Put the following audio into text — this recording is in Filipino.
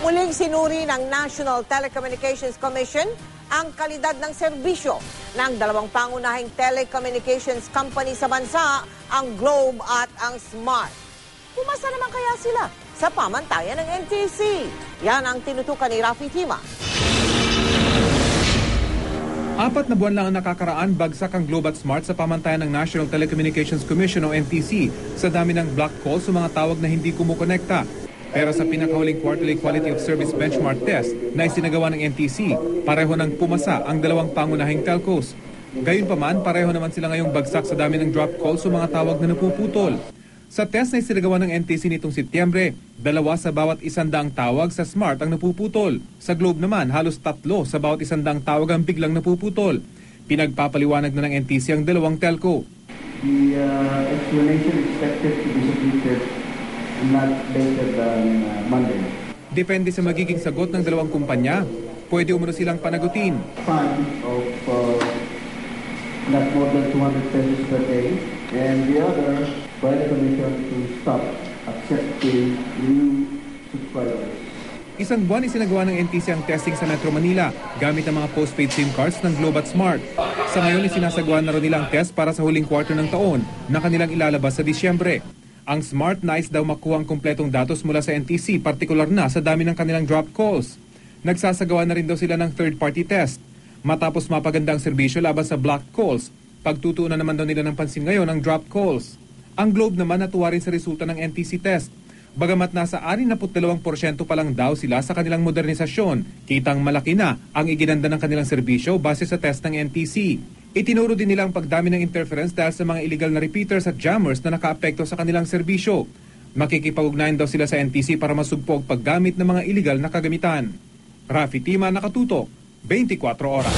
Muling sinuri ng National Telecommunications Commission ang kalidad ng serbisyo ng dalawang pangunahing telecommunications company sa bansa, ang Globe at ang Smart. Pumasa naman kaya sila sa pamantayan ng NTC? Yan ang tinutukan ni Rafi Tima. 4 na buwan lang ang nakakaraan, bagsak ang Globe at Smart sa pamantayan ng National Telecommunications Commission o NTC sa dami ng block calls sa mga tawag na hindi kumukonekta. Pero sa pinakahuling quarterly quality of service benchmark test na isinagawa ng NTC, pareho ng pumasa ang dalawang pangunahing telcos. Gayunpaman, pareho naman sila ngayong bagsak sa dami ng drop calls sa mga tawag na napuputol. Sa test na isinagawa ng NTC nitong Setyembre, 2 sa bawat 100 tawag sa Smart ang napuputol. Sa Globe naman, halos 3 sa bawat 100 tawag ang biglang napuputol. Pinagpapaliwanag na ng NTC ang dalawang telco. The explanation expected to be submitted not later than Monday. Depende sa magiging sagot ng dalawang kumpanya, pwede umano silang panagutin. Fine of not more than 200 pesos per day, and the other by the Commission to stop accepting new subscribers. Isang buwan isinagawa ng NTC ang testing sa Metro Manila gamit ang mga postpaid SIM cards ng Globe at Smart. Sa ngayon, isinasagawa na rin nila ang test para sa huling quarter ng taon na kanilang ilalabas sa Disyembre. Ang Smart nais daw makuha ang kumpletong datos mula sa NTC, partikular na sa dami ng kanilang drop calls. Nagsasagawa na rin daw sila ng third-party test. Matapos mapaganda ang serbisyo laban sa blocked calls, pagtutuunan naman daw nila ng pansin ngayon ang drop calls. Ang Globe naman natuwa rin sa resulta ng NTC test. Bagamat nasa 62% pa lang daw sila sa kanilang modernisasyon, kitang malaki na ang iginanda ng kanilang serbisyo base sa test ng NTC. Itinuro din nila ang pagdami ng interference dahil sa mga illegal na repeaters at jammers na nakaapekto sa kanilang serbisyo. Makikipag-ugnayan daw sila sa NTC para masugpo ang paggamit ng mga illegal na kagamitan. Rafi Tima, nakatutok, 24 oras.